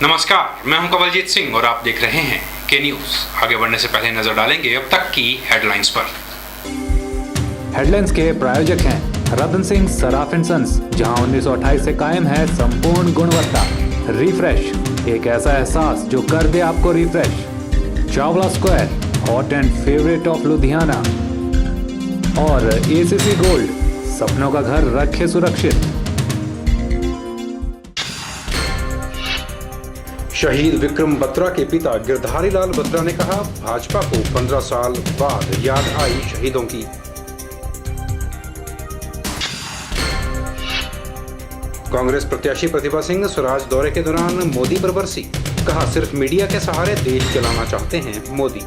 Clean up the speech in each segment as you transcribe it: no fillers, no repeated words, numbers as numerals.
नमस्कार, मैं हूं कवलजीत सिंह और आप देख रहे हैं के न्यूज। आगे बढ़ने से पहले नजर डालेंगे अब तक की हेडलाइंस पर। हेडलाइंस के प्रायोजक हैं रतन सिंह सराफ एंड सन्स, जहां 1928 से कायम है संपूर्ण गुणवत्ता। रिफ्रेश, एक ऐसा एहसास जो कर दे आपको refresh. Chawla square, hot and favourite of Ludhiana. और एसीसी गोल्ड, सपनों का घर रखे सुरक्षित। शहीद विक्रम बत्रा के पिता गिरधारी लाल बत्रा ने कहा, भाजपा को 15 साल बाद याद आई शहीदों की। कांग्रेस प्रत्याशी प्रतिभा सिंह स्वराज दौरे के दौरान मोदी पर बरसी, कहा सिर्फ मीडिया के सहारे देश चलाना चाहते हैं मोदी।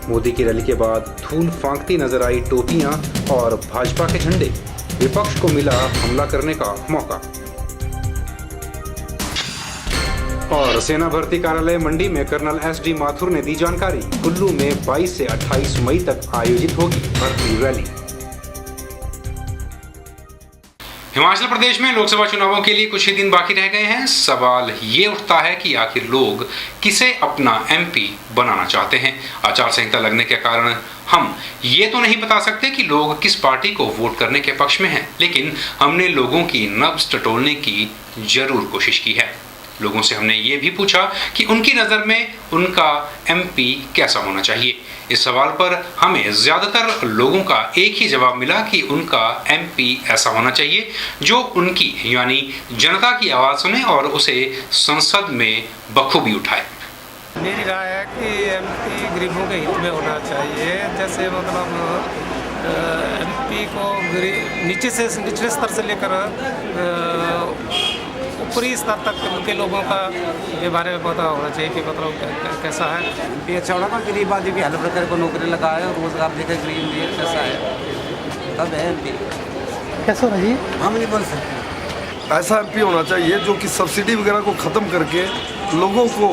मोदी की रैली के बाद धूल फांकती नजर आई टोपियां और भाजपा के झंडे, विपक्ष को मिला हमला करने का मौका। और सेना भर्ती कार्यालय मंडी में कर्नल एसडी माथुर ने दी जानकारी, कुल्लू में 22 से 28 मई तक आयोजित होगी भर्ती रैली। हिमाचल प्रदेश में लोकसभा चुनावों के लिए कुछ ही दिन बाकी रह गए हैं। सवाल ये उठता है कि आखिर लोग किसे अपना एमपी बनाना चाहते हैं। आचार संहिता लगने के कारण हम ये तो नहीं बता सकते कि लोग किस पार्टी को वोट करने के पक्ष में हैं, लेकिन हमने लोगों की नब्ज टटोलने की जरूर कोशिश की है। लोगों से हमने ये भी पूछा कि उनकी नज़र में उनका एमपी कैसा होना चाहिए। इस सवाल पर हमें ज़्यादातर लोगों का एक ही जवाब मिला कि उनका एमपी ऐसा होना चाहिए जो उनकी यानी जनता की आवाज़ सुने और उसे संसद में बखूबी उठाए। मेरी राय है कि एमपी गरीबों के हित में होना चाहिए। जैसे मतलब एमपी को नीचे से निचले स्तर से लेकर ऊपरी स्तर तक के लोगों का ये बारे में पता होना चाहिए कि मतलब कैसा है। एमपी अच्छा होना, गरीब आदमी की हर प्रकार को नौकरी लगाए और रोजगार देखे, गरीब कैसा है तब है एमपी। कैसा होना चाहिए हम नहीं बोल सकते। ऐसा एमपी होना चाहिए जो कि सब्सिडी वगैरह को ख़त्म करके लोगों को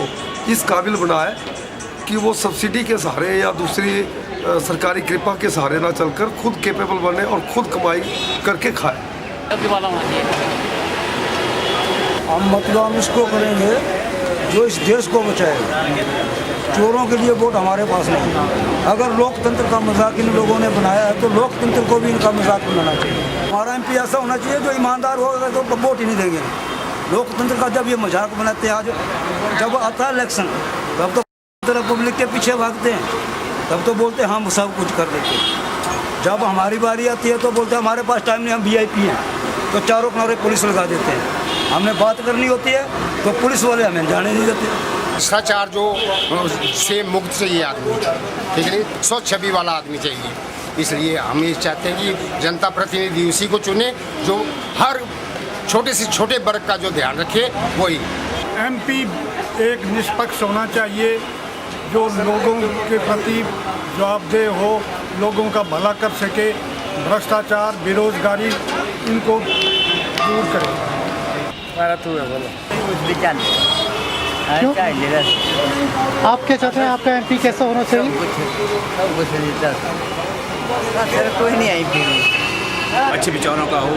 इस काबिल बनाए कि वो सब्सिडी के सहारे या दूसरी सरकारी कृपा के सहारे ना चलकर खुद कैपेबल बने और खुद कमाई करके खाए। हम मतदान उसको करेंगे जो इस देश को बचाएगा। चोरों के लिए वोट हमारे पास नहीं। अगर लोकतंत्र का मजाक इन लोगों ने बनाया है तो लोकतंत्र को भी इनका मजाक बनाना चाहिए। हमारा एमपी ऐसा होना चाहिए जो ईमानदार होगा तो वोट ही नहीं देंगे। लोकतंत्र का जब ये मजाक बनाते हैं, आज जब आता है इलेक्शन तब तो पब्लिक के पीछे भागते हैं, तब तो बोलते हैं हम सब कुछ कर देते हैं। जब हमारी बारी आती है तो बोलते हैं हमारे पास टाइम नहीं, हम वीआईपी हैं, तो चारों किनारे पुलिस लगा देते हैं। हमने बात करनी होती है तो पुलिस वाले हमें जाने नहीं देते। भ्रष्टाचार जो से मुक्त चाहिए आदमी, ठीक है, स्वच्छ छवि वाला आदमी चाहिए। इसलिए हम ये चाहते हैं कि जनता प्रतिनिधि उसी को चुने जो हर छोटे से छोटे वर्ग का जो ध्यान रखे वही। एमपी एक निष्पक्ष होना चाहिए जो लोगों के प्रति जवाबदेह हो, लोगों का भला कर सके, भ्रष्टाचार बेरोजगारी इनको दूर करे। क्यों? आप क्या चाहते हैं, आपका एमपी कैसा होना चाहिए? कोई नहीं आई अच्छे विचारों का हो,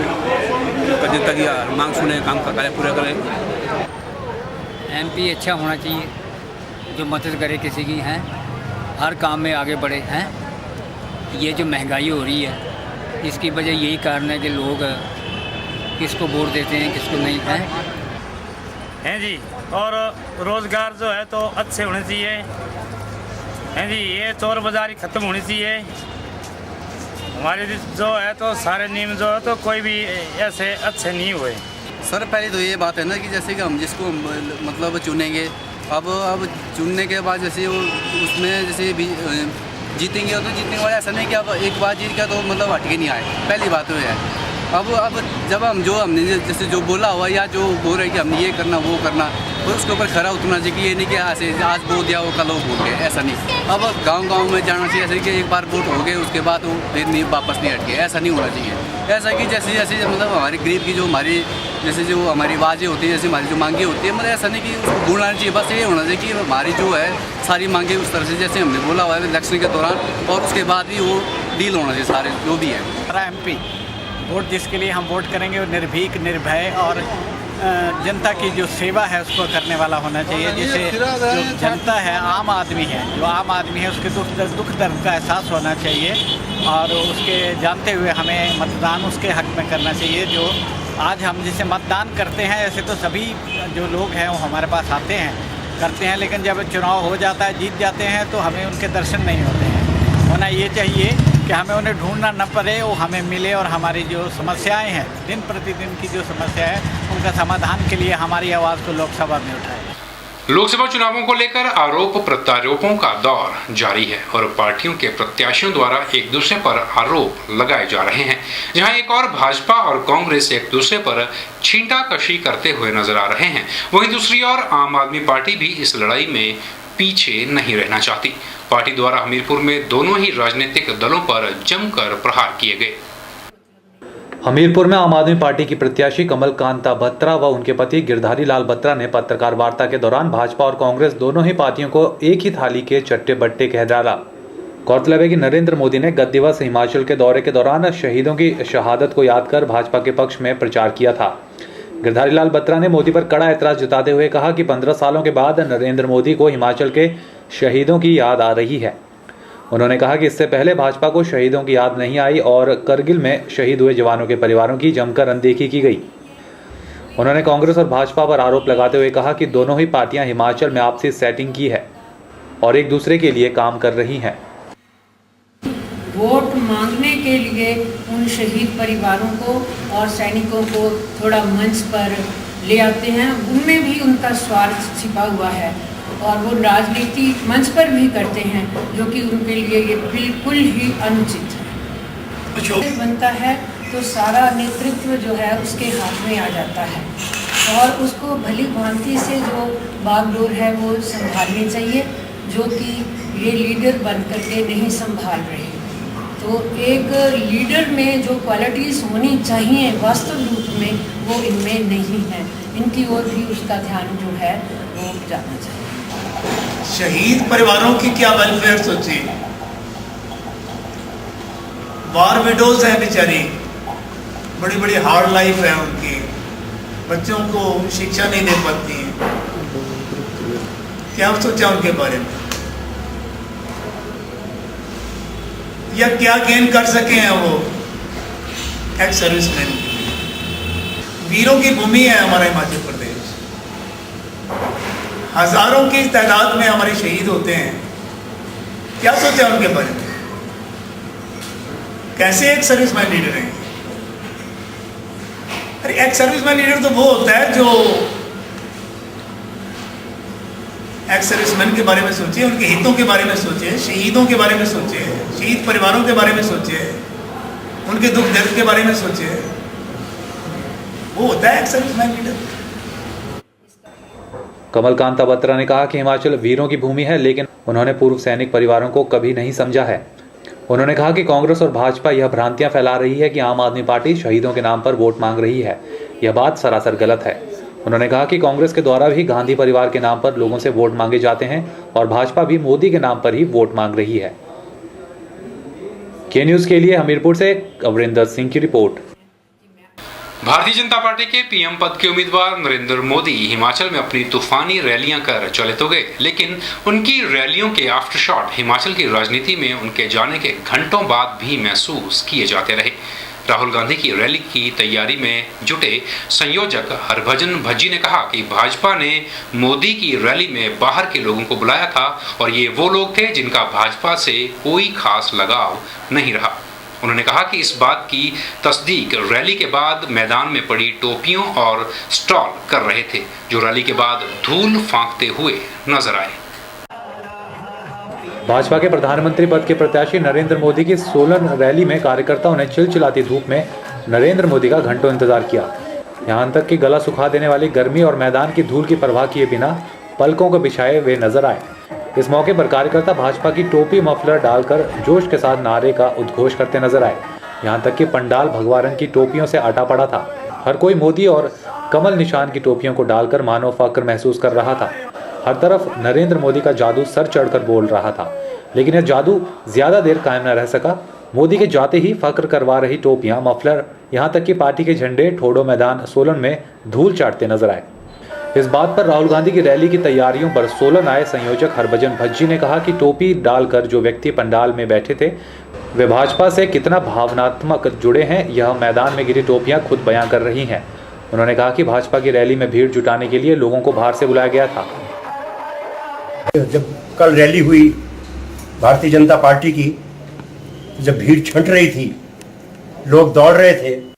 जनता की मांग सुने, काम का कार्य पूरा करे। एमपी अच्छा होना चाहिए जो मदद करे किसी की, हैं हर काम में आगे बढ़े। हैं ये जो महंगाई हो रही है इसकी वजह यही कारण है कि लोग किसको वोट देते हैं किसको नहीं हैं जी। और रोज़गार जो है तो अच्छे होने चाहिए हैं जी। ये चोर बाजारी ख़त्म होनी चाहिए। हमारे जो है तो सारे नियम जो है तो कोई भी ऐसे अच्छे नहीं हुए। सर पहले तो ये बात है ना कि जैसे कि हम जिसको मतलब चुनेंगे, अब चुनने के बाद जैसे वो उसमें जैसे भी जीतेंगे तो जीतने वाले ऐसा नहीं कि अब एक बार जीत गया तो मतलब हट के नहीं आए। पहली बात तो है अब जब हमने जैसे जो बोला हुआ या जो बोल रहे कि हमने ये करना वो करना, तो उसके ऊपर खरा उतरना चाहिए। ये नहीं कि ऐसे आज बोल दिया वो कल वो बोल गए, ऐसा नहीं। अब गांव में जाना चाहिए, ऐसे कि एक बार वोट हो गए उसके बाद वो फिर नहीं वापस नहीं हटके, ऐसा नहीं होना चाहिए। ऐसा कि जैसे जैसे मतलब हमारे गरीब की जो हमारी जैसे जो हमारी आवाज़ें होती है, जैसे हमारी जो मांगे होती है, मतलब ऐसा नहीं कि उसको भूलना चाहिए। बस ये होना चाहिए कि हमारी जो है सारी मांगे उस तरह से जैसे हमने बोला हुआ है इलेक्शन के दौरान और उसके बाद भी वो डील होना चाहिए सारे जो भी है। हमारा एमपी वोट जिसके लिए हम वोट करेंगे वो निर्भीक, निर्भय और जनता की जो सेवा है उसको करने वाला होना चाहिए। जिसे जो जनता है, आम आदमी है, जो आम आदमी है उसके दुख दर्द का एहसास होना चाहिए और उसके जानते हुए हमें मतदान उसके हक में करना चाहिए। जो आज हम जिसे मतदान करते हैं, ऐसे तो सभी जो लोग हैं वो हमारे पास आते हैं, करते हैं, लेकिन जब चुनाव हो जाता है, जीत जाते हैं, तो हमें उनके दर्शन नहीं होते हैं। होना ये चाहिए कि हमें उन्हें ढूंढना न पड़े, वो हमें मिले और हमारी जो समस्याएं हैं, दिन प्रतिदिन की जो समस्या है, उनका समाधान के लिए हमारी आवाज़ को लोकसभा में उठाएं। लोकसभा चुनावों को लेकर आरोप प्रत्यारोपों का दौर जारी है और पार्टियों के प्रत्याशियों द्वारा एक दूसरे पर आरोप लगाए जा रहे हैं। जहां एक और भाजपा और कांग्रेस एक दूसरे पर छींटाकशी करते हुए नजर आ रहे हैं, वहीं दूसरी ओर आम आदमी पार्टी भी इस लड़ाई में पीछे नहीं रहना चाहती। पार्टी द्वारा हमीरपुर में दोनों ही राजनीतिक दलों पर जमकर प्रहार किए गए। हमीरपुर में आम आदमी पार्टी की प्रत्याशी कमल कांता बत्रा व उनके पति गिरधारी लाल बत्रा ने पत्रकार वार्ता के दौरान भाजपा और कांग्रेस दोनों ही पार्टियों को एक ही थाली के चट्टे बट्टे कह डाला। गौरतलब है कि नरेंद्र मोदी ने गत दिवस हिमाचल के दौरे के दौरान शहीदों की शहादत को याद कर भाजपा के पक्ष में प्रचार किया था। गिरधारी लाल बत्रा ने मोदी पर कड़ा एतराज जताते हुए कहा कि 15 सालों के बाद नरेंद्र मोदी को हिमाचल के शहीदों की याद आ रही है। उन्होंने कहा कि इससे पहले भाजपा को शहीदों की याद नहीं आई और करगिल में शहीद हुए जवानों के परिवारों की जमकर अनदेखी की गई। उन्होंने कांग्रेस और भाजपा पर आरोप लगाते हुए कहा कि दोनों ही पार्टियां हिमाचल में आपसी सेटिंग की है और एक दूसरे के लिए काम कर रही हैं। वोट मांगने के लिए उन शहीद परिवारों को और सैनिकों को थोड़ा मंच पर ले आते हैं, उनमें भी उनका स्वार्थ छिपा हुआ है और वो राजनीति मंच पर भी करते हैं, जो कि उनके लिए ये बिल्कुल ही अनुचित है। बनता है तो सारा नेतृत्व जो है उसके हाथ में आ जाता है और उसको भली भांति से जो बागडोर है वो संभालनी चाहिए, जो कि ये लीडर बन करके नहीं संभाल रहे। तो एक लीडर में जो क्वालिटीज़ होनी चाहिए वास्तव रूप में वो इनमें नहीं है। इनकी ओर भी उसका ध्यान जो है वो जाना चाहिए। शहीद परिवारों की क्या वेलफेयर सोची, वार विडोज हैं बेचारी, बड़ी बड़ी हार्ड लाइफ है उनकी, बच्चों को शिक्षा नहीं दे पाती हैं। क्या सोचा उनके बारे में, या क्या गेन कर सके हैं वो एक्स सर्विसमैन। वीरों की भूमि है हमारा हिमाचल प्रदेश, हजारों की तादाद में हमारे शहीद होते हैं। क्या सोचा उनके बारे में, कैसे एक सर्विसमैन लीडर हैं। अरे एक सर्विसमैन लीडर तो वो होता है जो एक्स सर्विसमैन के बारे में सोचे, उनके हितों के बारे में सोचे, शहीदों के बारे में सोचे, शहीद परिवारों के बारे में सोचे, उनके दुख दर्द के बारे में सोचे, वो होता है एक्स सर्विसमैन लीडर। कमल कांता बत्रा ने कहा कि हिमाचल वीरों की भूमि है, लेकिन उन्होंने पूर्व सैनिक परिवारों को कभी नहीं समझा है। उन्होंने कहा कि कांग्रेस और भाजपा यह भ्रांतियां फैला रही है कि आम आदमी पार्टी शहीदों के नाम पर वोट मांग रही है। यह बात सरासर गलत है। उन्होंने कहा कि कांग्रेस के द्वारा भी गांधी परिवार के नाम पर लोगों से वोट मांगे जाते हैं और भाजपा भी मोदी के नाम पर ही वोट मांग रही है। के न्यूज के लिए हमीरपुर से अवरिंदर सिंह की रिपोर्ट। भारतीय जनता पार्टी के पीएम पद के उम्मीदवार नरेंद्र मोदी हिमाचल में अपनी तूफानी रैलियां कर चले तो गए, लेकिन उनकी रैलियों के आफ्टरशॉट हिमाचल की राजनीति में उनके जाने के घंटों बाद भी महसूस किए जाते रहे। राहुल गांधी की रैली की तैयारी में जुटे संयोजक हरभजन भज्जी ने कहा कि भाजपा ने मोदी की रैली में बाहर के लोगों को बुलाया था और ये वो लोग थे जिनका भाजपा से कोई खास लगाव नहीं रहा। उन्होंने कहा कि इस बात की तस्दीक रैली के बाद मैदान में पड़ी टोपियों और स्टॉल कर रहे थे, जो रैली के बाद धूल फांकते हुए नजर आए। भाजपा के प्रधानमंत्री पद के प्रत्याशी नरेंद्र मोदी की सोलन रैली में कार्यकर्ताओं ने चिलचिलाती धूप में नरेंद्र मोदी का घंटों इंतजार किया। यहां तक कि गला सुखा देने वाली गर्मी और मैदान की धूल की परवाह किए बिना पलकों को बिछाए हुए नजर आए। इस मौके पर कार्यकर्ता भाजपा की टोपी मफलर डालकर जोश के साथ नारे का उद्घोष करते नजर आए। यहां तक कि पंडाल भगवा रंग की टोपियों से आटा पड़ा था। हर कोई मोदी और कमल निशान की टोपियों को डालकर मानो फक्र महसूस कर रहा था। हर तरफ नरेंद्र मोदी का जादू सर चढ़कर बोल रहा था, लेकिन यह जादू ज्यादा देर कायम न रह सका। मोदी के जाते ही फख्र करवा रही टोपियां, मफलर, यहां तक कि पार्टी के झंडे ठोडो मैदान सोलन में धूल चाटते नजर आए। इस बात पर राहुल गांधी की रैली की तैयारियों पर सोलन आए संयोजक हरभजन भज्जी ने कहा कि टोपी डालकर जो व्यक्ति पंडाल में बैठे थे वे भाजपा से कितना भावनात्मक जुड़े हैं, यह मैदान में गिरी टोपियां खुद बयां कर रही हैं। उन्होंने कहा कि भाजपा की रैली में भीड़ जुटाने के लिए लोगों को बाहर से बुलाया गया था। जब कल रैली हुई भारतीय जनता पार्टी की, जब भीड़ छंट रही थी, लोग दौड़ रहे थे।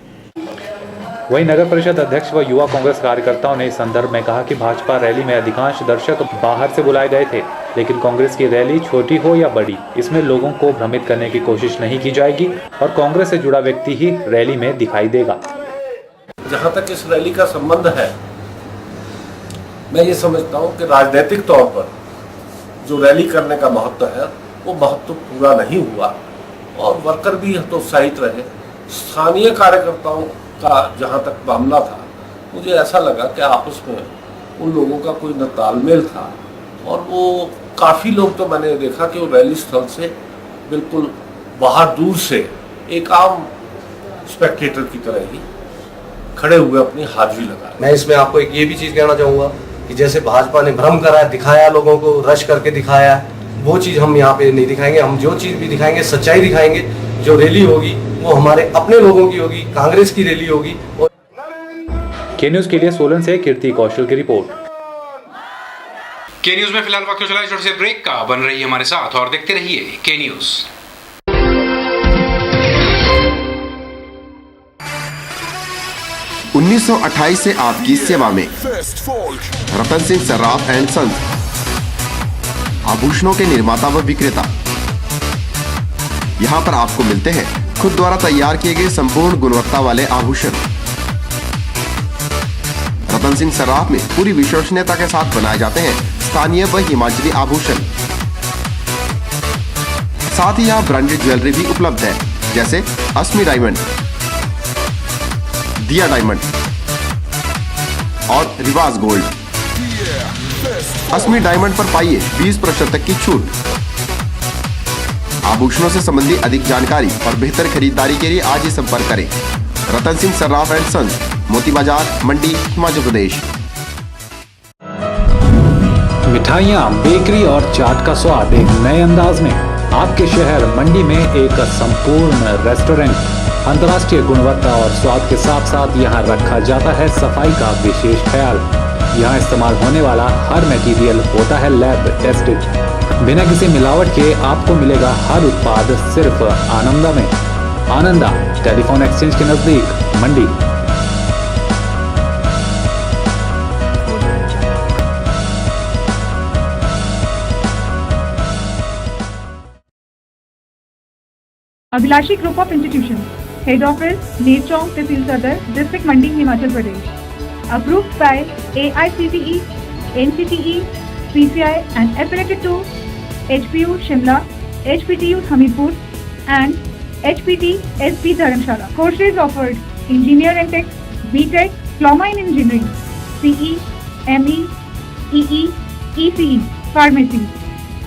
वहीं नगर परिषद अध्यक्ष व युवा कांग्रेस कार्यकर्ताओं ने इस संदर्भ में कहा कि भाजपा रैली में अधिकांश दर्शक बाहर से बुलाए गए थे, लेकिन कांग्रेस की रैली छोटी हो या बड़ी, इसमें लोगों को भ्रमित करने की कोशिश नहीं की जाएगी और कांग्रेस से जुड़ा व्यक्ति ही रैली में दिखाई देगा। जहां तक इस रैली का संबंध है, मैं ये समझता हूं कि राजनीतिक तौर पर जो रैली करने का महत्व है वो महत्व पूरा नहीं हुआ और वर्कर भी हतोत्साहित रहे। स्थानीय कार्यकर्ताओं का जहां तक मामला था, मुझे ऐसा लगा कि आपस में उन लोगों का कोई न तालमेल था और वो काफ़ी लोग तो मैंने देखा कि वो रैली स्थल से बिल्कुल बाहर दूर से एक आम स्पेक्टेटर की तरह ही खड़े हुए अपनी हाजिरी लगा। मैं इसमें आपको एक ये भी चीज़ कहना चाहूँगा कि जैसे भाजपा ने भ्रम कराया, दिखाया, लोगों को रश करके दिखाया, वो चीज़ हम यहाँ पे नहीं दिखाएंगे। हम जो चीज़ भी दिखाएंगे सच्चाई दिखाएंगे। जो रैली होगी वो हमारे अपने लोगों की होगी, कांग्रेस की रैली होगी। के न्यूज़ के लिए सोलन से कीर्ति कौशल की रिपोर्ट। के न्यूज़ में फिलहाल वक्त चला छोटे से ब्रेक का, बन रही है हमारे साथ और देखते रहिए के न्यूज़। 1928 से आपकी सेवा में रतन सिंह सर्राफ एंड सन्स, आभूषणों के निर्माता व विक्रेता। यहाँ पर आपको मिलते हैं खुद द्वारा तैयार किए गए संपूर्ण गुणवत्ता वाले आभूषण। रतन सिंह सर्राफ में पूरी विश्वसनीयता के साथ बनाए जाते हैं स्थानीय व हिमाचली आभूषण। साथ ही यहाँ ब्रांडेड ज्वेलरी भी उपलब्ध है, जैसे अस्मी डायमंड, दिया डायमंड और रिवाज गोल्ड। अस्मी डायमंड पर पाइए 20% तक की छूट। आभूषणों से संबंधित अधिक जानकारी और बेहतर खरीदारी के लिए आज ही संपर्क करें। रतन सिंह सर्राफ एंड सन्स, मोती बाजार, मंडी, हिमाचल प्रदेश। मिठाइयाँ, बेकरी और चाट का स्वाद एक नए अंदाज में आपके शहर मंडी में एक संपूर्ण रेस्टोरेंट। अंतर्राष्ट्रीय गुणवत्ता और स्वाद के साथ साथ यहाँ रखा जाता है सफाई का विशेष ख्याल। यहाँ इस्तेमाल होने वाला हर मटेरियल होता है लैब टेस्टेड। बिना किसी मिलावट के आपको मिलेगा हर उत्पाद सिर्फ आनंदा में। आनंदा टेलीफोन एक्सचेंज के नजदीक, Mandi. Abhilashi group of institution, head office Nerchowk, तहसील सदर, district Mandi, Himachal Pradesh. Approved by AICTE, NCTE, PCI and affiliated to HPU Shimla, HPTU Hamirpur and HPT SP Dharamshala. Courses offered: Engineer and Tech, BTech, Diploma in Engineering, CE, ME, EE, ECE, Pharmacy,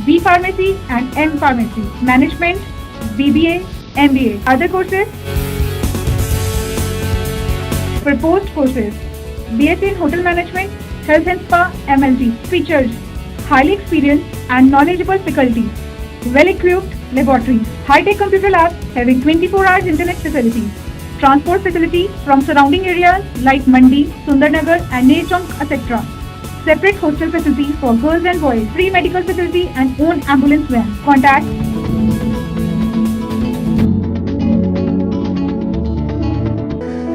B Pharmacy and M Pharmacy, Management, BBA, MBA. Other courses: proposed courses: BSc in Hotel Management, Health and Spa, MLT. Features: highly experienced and knowledgeable faculty, well-equipped laboratories, high-tech computer labs having 24 hours internet facilities, transport facility from surrounding areas like Mandi, Sundarnagar and Neerchonk, etc. Separate hostel facility for girls and boys, free medical facility and own ambulance van. Contact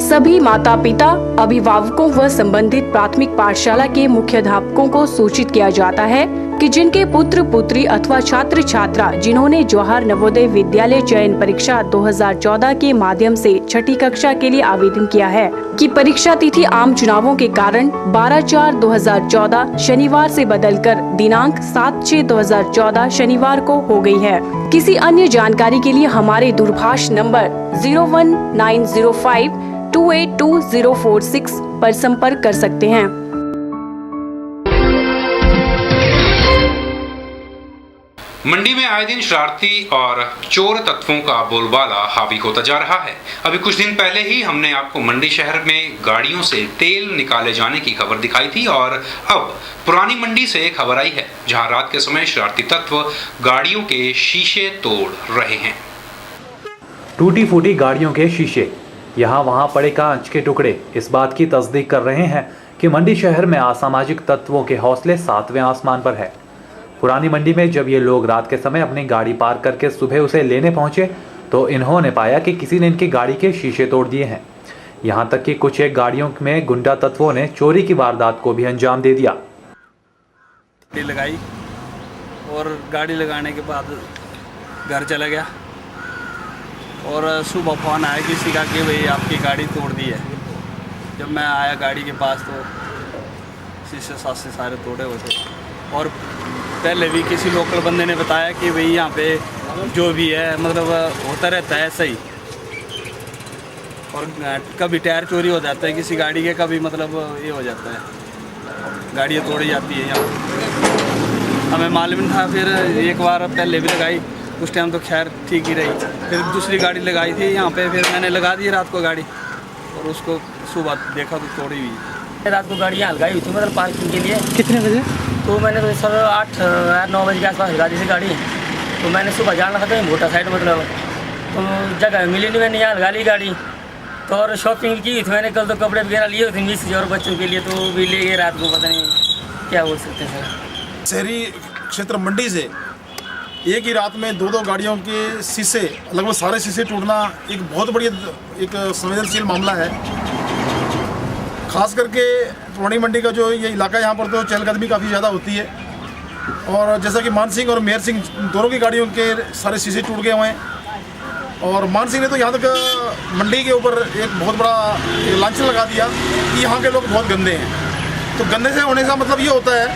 सभी माता पिता, अभिभावकों व संबंधित प्राथमिक पाठशाला के मुख्याध्यापकों को सूचित किया जाता है कि जिनके पुत्र पुत्री अथवा छात्र छात्रा जिन्होंने जवाहर नवोदय विद्यालय चयन परीक्षा 2014 के माध्यम से छठी कक्षा के लिए आवेदन किया है कि परीक्षा तिथि आम चुनावों के कारण 12/4/2014 शनिवार से बदलकर दिनांक 7/6/2014 शनिवार को हो गई है। किसी अन्य जानकारी के लिए हमारे दूरभाष नंबर 01905282046 पर संपर्क कर सकते हैं। मंडी में आए दिन शरारती और चोर तत्वों का बोलबाला हावी होता जा रहा है। अभी कुछ दिन पहले ही हमने आपको मंडी शहर में गाड़ियों से तेल निकाले जाने की खबर दिखाई थी और अब पुरानी मंडी से खबर आई है जहां रात के समय शरारती तत्व गाड़ियों के शीशे तोड़ रहे हैं। टूटी फूटी गाड़ियों के शीशे, यहाँ वहाँ पड़े कांच के टुकड़े इस बात की तस्दीक कर रहे हैं कि मंडी शहर में असामाजिक तत्वों के हौसले 7वें आसमान पर है। पुरानी मंडी में जब ये लोग रात के समय अपनी गाड़ी पार्क करके सुबह उसे लेने पहुंचे तो इन्होंने पाया कि किसी ने इनकी गाड़ी के शीशे तोड़ दिए हैं। यहाँ तक कि कुछ एक गाड़ियों में गुंडा तत्वों ने चोरी की वारदात को भी अंजाम दे दिया। गाड़ी लगाई और गाड़ी लगाने के बाद घर चला गया और सुबह फोन आया किसी का कि भाई आपकी गाड़ी तोड़ दी है। जब मैं आया गाड़ी के पास तो शीशे सासे सारे तोड़े हुए थे और पहले भी किसी लोकल बंदे ने बताया कि भाई यहाँ पे जो भी है मतलब होता रहता है ऐसा ही, और कभी टायर चोरी हो जाता है किसी गाड़ी के, कभी मतलब ये हो जाता है, गाड़ियाँ तोड़ी जाती है यहाँ। हमें मालूम था, फिर एक बार पहले भी लगाई, उस टाइम तो खैर ठीक ही रही। फिर दूसरी गाड़ी लगाई थी यहाँ पे, फिर मैंने लगा दी रात को गाड़ी और उसको सुबह देखा तो तोड़ी हुई। रात को गाड़ी यहाँ लगाई हुई थी मतलब पार्किंग के लिए। कितने बजे? तो मैंने तो सर 8-9 बजे के आसपास लगा दी थी गाड़ी। तो मैंने सुबह जाना था कहीं मोटर साइड मतलब, तो जगह मिली नहीं, मैंने यहाँ लगा ली गाड़ी। तो और शॉपिंग की थी मैंने कल, तो कपड़े वगैरह लिए थे मिस और बच्चों के लिए, तो भी ले गए रात को, पता नहीं क्या बोल सकते हैं सर। शहरी क्षेत्र मंडी से एक ही रात में 2 गाड़ियों के शीशे, लगभग सारे शीशे टूटना एक बहुत बड़ी एक संवेदनशील मामला है। खास करके पुरानी मंडी का जो ये इलाका है यहाँ पर तो चहलकदमी काफ़ी ज़्यादा होती है और जैसा कि मान सिंह और मेहर सिंह दोनों की गाड़ियों के सारे शीशे टूट गए हुए हैं और मान सिंह ने तो यहाँ तक मंडी के ऊपर एक बहुत बड़ा लांछन लगा दिया कि यहाँ के लोग बहुत गंदे हैं। तो गंदे से होने का मतलब ये होता है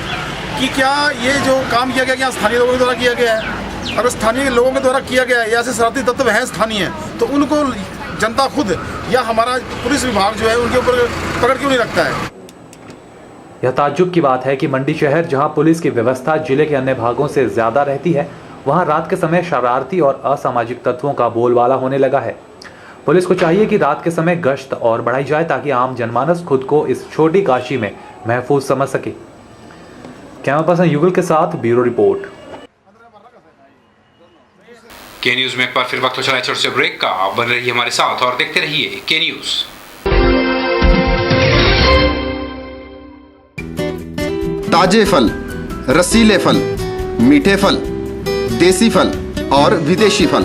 कि क्या ये जो काम किया गया क्या स्थानीय लोगों के द्वारा किया गया है? अगर स्थानीय लोगों के द्वारा किया गया है या ऐसे शरारती तत्व हैं स्थानीय, तो उनको जनता खुद या हमारा पुलिस विभाग जो है उनके ऊपर पकड़ क्यों नहीं रखता है? यह ताज्जुब की बात है कि मंडी शहर जहां पुलिस की व्यवस्था जिले के अन्य भागों से ज्यादा रहती है, वहां रात के समय शरारती और असामाजिक तत्वों का बोलबाला होने लगा है। पुलिस को चाहिए कि रात के समय गश्त और बढ़ाई जाए ताकि आम जनमानस खुद को इस छोटी काशी में महफूज समझ सके। कैमरा पर्सन युगल के साथ ब्यूरो रिपोर्ट। के न्यूज में एक बार फिर वक्त हो चला छोटे से ब्रेक का। आप बन रहिए हमारे साथ और देखते रहिए के न्यूज। ताजे फल, रसीले फल, मीठे फल, देसी फल और विदेशी फल,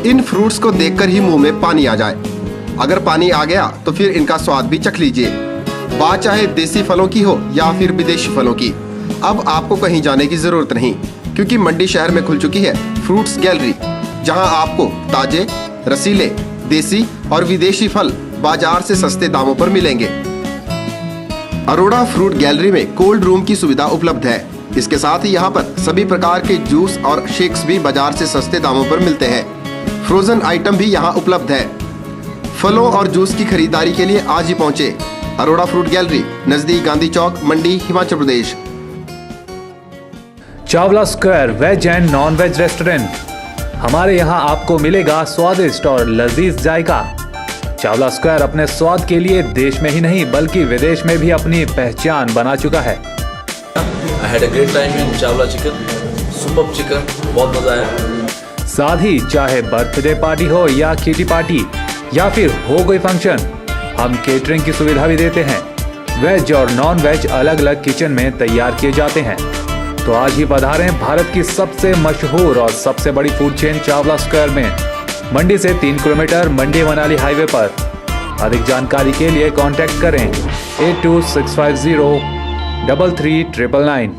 इन फ्रूट्स को देखकर ही मुंह में पानी आ जाए। अगर पानी आ गया तो फिर इनका स्वाद भी चख लीजिए। बात चाहे देसी फलों की हो या फिर विदेशी फलों की, अब आपको कहीं जाने की जरूरत नहीं, क्योंकि मंडी शहर में खुल चुकी है फ्रूट्स गैलरी, जहां आपको ताजे, रसीले, देसी और विदेशी फल बाजार से सस्ते दामों पर मिलेंगे। अरोड़ा फ्रूट गैलरी में कोल्ड रूम की सुविधा उपलब्ध है। इसके साथ ही यहाँ पर सभी प्रकार के जूस और शेक्स भी बाजार से सस्ते दामों पर मिलते हैं। फ्रोजन आइटम भी यहाँ उपलब्ध है। फलों और जूस की खरीदारी के लिए आज ही पहुँचे अरोड़ा फ्रूट गैलरी, नजदीक Gandhi Chowk, Mandi, Himachal Pradesh. Chawla square veg and non veg restaurant. हमारे यहाँ आपको मिलेगा स्वादिष्ट और लजीज जायका। चावला स्क्वायर अपने स्वाद के लिए देश में ही नहीं बल्कि विदेश में भी अपनी पहचान बना चुका है। I had a great time in Chawla chicken, super chicken, बहुत मजा आया। साथ ही चाहे बर्थडे पार्टी हो या किटी पार्टी या फिर हो कोई फंक्शन, हम केटरिंग की सुविधा भी देते हैं। वेज और नॉन वेज अलग अलग किचन में तैयार किए जाते हैं। तो आज ही पधारें भारत की सबसे मशहूर और सबसे बड़ी फूड चेन चावला स्क्वायर में, मंडी से 3 किलोमीटर, मंडी मनाली हाईवे पर। अधिक जानकारी के लिए कांटेक्ट करें 8265033999।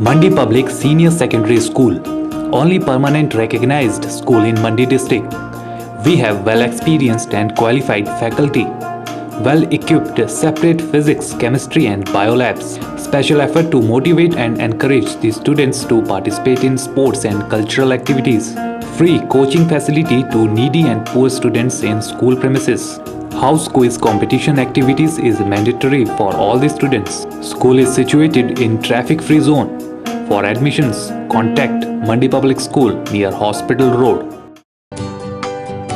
Mandi public senior secondary school, only permanent recognized school in Mandi district. We have well experienced and qualified faculty, well equipped separate physics, chemistry and bio labs. Special effort to motivate and encourage the students to participate in sports and cultural activities. Free coaching facility to needy and poor students in school premises. House quiz competition activities is mandatory for all the students. School is situated in traffic free zone. For admissions, contact Mandi Public School near Hospital Road.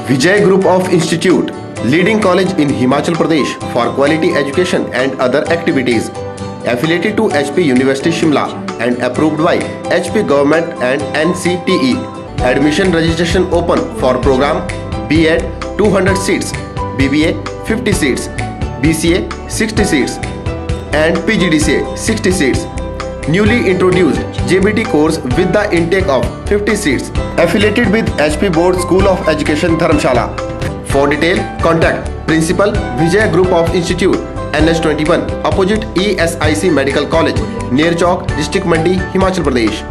Vijay Group of Institute, leading college in Himachal Pradesh for quality education and other activities. Affiliated to HP University Shimla and approved by HP Government and NCTE. Admission registration open for program B.Ed 200 seats, BBA 50 seats, BCA 60 seats and PGDCA 60 seats. Newly introduced JBT course with the intake of 50 seats. Affiliated with HP Board School of Education Dharamshala. For detail, contact Principal Vijay Group of Institute, NH21, opposite ESIC Medical College, near Chowk, District Mandi, Himachal Pradesh.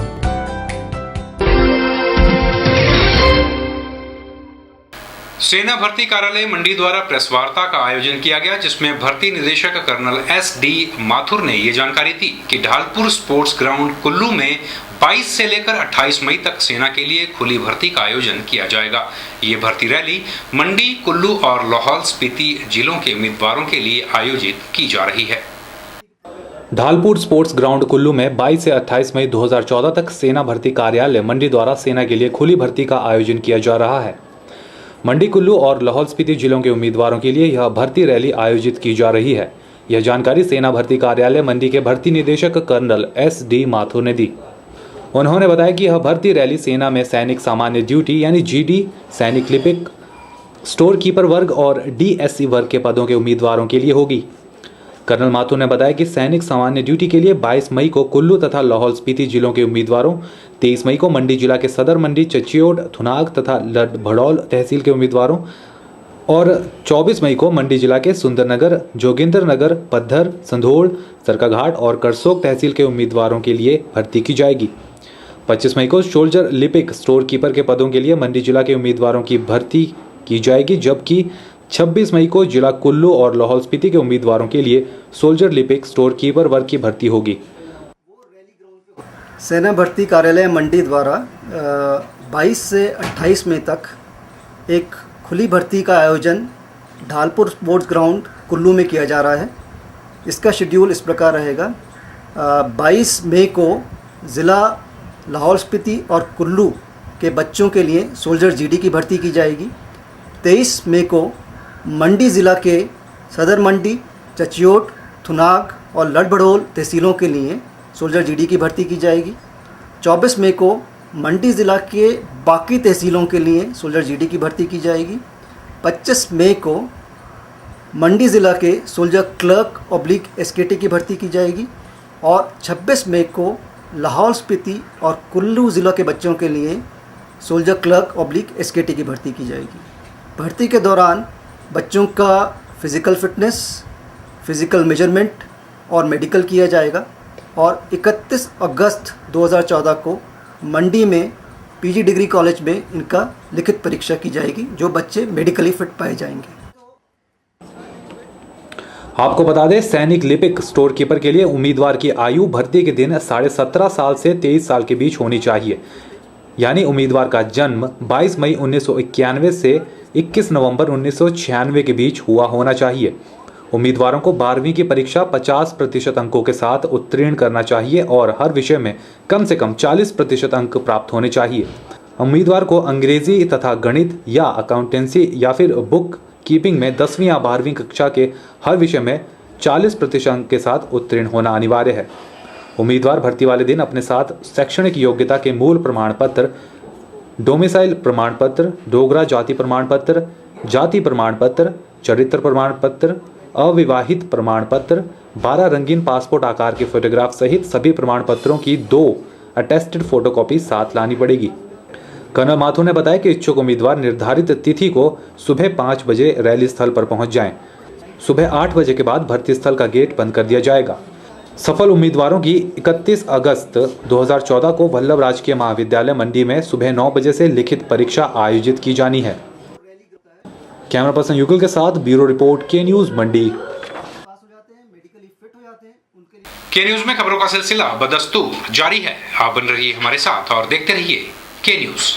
सेना भर्ती कार्यालय मंडी द्वारा press वार्ता का आयोजन किया गया, जिसमें भर्ती निदेशक कर्नल SD माथुर ने ये जानकारी दी कि ढालपुर स्पोर्ट्स ग्राउंड कुल्लू में 22 से लेकर 28 मई तक सेना के लिए खुली भर्ती का आयोजन किया जाएगा। ये भर्ती रैली मंडी, कुल्लू और लाहौल स्पीति जिलों के उम्मीदवारों के लिए आयोजित की जा रही है। ढालपुर स्पोर्ट्स ग्राउंड कुल्लू में 22 से 28 मई 2014 तक सेना भर्ती कार्यालय मंडी द्वारा सेना के लिए खुली भर्ती का आयोजन किया जा रहा है। मंडी, कुल्लू और लाहौल स्पीति जिलों के उम्मीदवारों के लिए यह भर्ती रैली आयोजित की जा रही है। यह जानकारी सेना भर्ती कार्यालय मंडी के भर्ती निदेशक कर्नल SD माथुर ने दी। उन्होंने बताया कि यह भर्ती रैली सेना में सैनिक सामान्य ड्यूटी यानी GD, सैनिक लिपिक, स्टोर कीपर वर्ग और DSC वर्ग के पदों के उम्मीदवारों के लिए होगी। कर्नल माथुर ने बताया कि सैनिक सामान्य ड्यूटी के लिए 22 मई को कुल्लू तथा लाहौल स्पीति जिलों के उम्मीदवारों, 23 मई को मंडी जिला के सदर मंडी, चचियोड, थुनाग तथा लडभड़ौल तहसील के उम्मीदवारों और 24 मई को मंडी जिला के सुंदरनगर, जोगिंदरनगर, पद्धर, संधोड़, सरकाघाट और करसोग तहसील के उम्मीदवारों के लिए भर्ती की जाएगी। 25 मई को सोल्जर लिपिक, स्टोर कीपर के पदों के लिए मंडी जिला के उम्मीदवारों की भर्ती की जाएगी, जबकि 26 मई को जिला कुल्लू और लाहौल स्पीति के उम्मीदवारों के लिए सोल्जर लिपिक, स्टोर कीपर वर्ग की भर्ती होगी। सेना भर्ती कार्यालय मंडी द्वारा 22 से 28 मई तक एक खुली भर्ती का आयोजन ढालपुर स्पोर्ट्स ग्राउंड कुल्लू में किया जा रहा है। इसका शेड्यूल इस प्रकार रहेगा। 22 मई को ज़िला लाहौल स्पीति और कुल्लू के बच्चों के लिए सोल्जर GD की भर्ती की जाएगी। 23 मई को मंडी ज़िला के सदर मंडी, चचियोट, थुनाग और लडभड़ौल तहसीलों के लिए सोल्जर GD की भर्ती की जाएगी। 24 मई को मंडी ज़िला के बाकी तहसीलों के लिए सोल्जर GD की भर्ती की जाएगी। 25 मई को मंडी ज़िला के सोल्जर क्लर्क / SKT की भर्ती की जाएगी और 26 मई को लाहौल स्पीति और कुल्लू ज़िला के बच्चों के लिए सोल्जर क्लर्क / SKT की भर्ती की जाएगी। भर्ती के दौरान बच्चों का फ़िज़िकल फ़िटनेस, फ़िज़िकल मेजरमेंट और मेडिकल किया जाएगा और 31 अगस्त 2014 को मंडी में PG डिग्री कॉलेज में इनका लिखित परीक्षा की जाएगी, जो बच्चे मेडिकली फिट पाए जाएंगे। आपको बता दें, सैनिक लिपिक, स्टोर कीपर के लिए उम्मीदवार की आयु भर्ती के दिन 17.5 साल से 23 साल के बीच होनी चाहिए, यानी उम्मीदवार का जन्म 22 मई 1991 से 21 नवंबर 1996 के बीच हुआ होना चाहिए। उम्मीदवारों को 12वीं की परीक्षा 50% अंकों के साथ उत्तीर्ण करना चाहिए और हर विषय में कम से कम 40% अंक प्राप्त होने चाहिए। उम्मीदवार को अंग्रेजी तथा गणित या अकाउंटेंसी या फिर बुक कीपिंग में 10वीं या 12वीं कक्षा के हर विषय में 40% अंक के साथ उत्तीर्ण होना अनिवार्य है। उम्मीदवार भर्ती वाले दिन अपने साथ शैक्षणिक योग्यता के मूल प्रमाण पत्र, डोमिसाइल प्रमाण पत्र, डोगरा जाति प्रमाण पत्र, जाति प्रमाण पत्र, चरित्र प्रमाण पत्र, अविवाहित प्रमाण पत्र, 12 रंगीन पासपोर्ट आकार के फोटोग्राफ सहित सभी प्रमाण पत्रों की 2 अटेस्टेड फोटोकॉपी साथ लानी पड़ेगी। कर्नल माथुर ने बताया कि इच्छुक उम्मीदवार निर्धारित तिथि को सुबह 5 बजे रैली स्थल पर पहुंच जाएं। सुबह 8 बजे के बाद भर्ती स्थल का गेट बंद कर दिया जाएगा। सफल उम्मीदवारों की 31 अगस्त 2014 को वल्लभ राजकीय महाविद्यालय मंडी में सुबह 9 बजे से लिखित परीक्षा आयोजित की जानी है। कैमरा पर्सन युगल के साथ ब्यूरो रिपोर्ट, के न्यूज मंडी। के न्यूज में खबरों का सिलसिला बदस्तूर जारी है। आप बन रहिए हमारे साथ और देखते रहिए के न्यूज।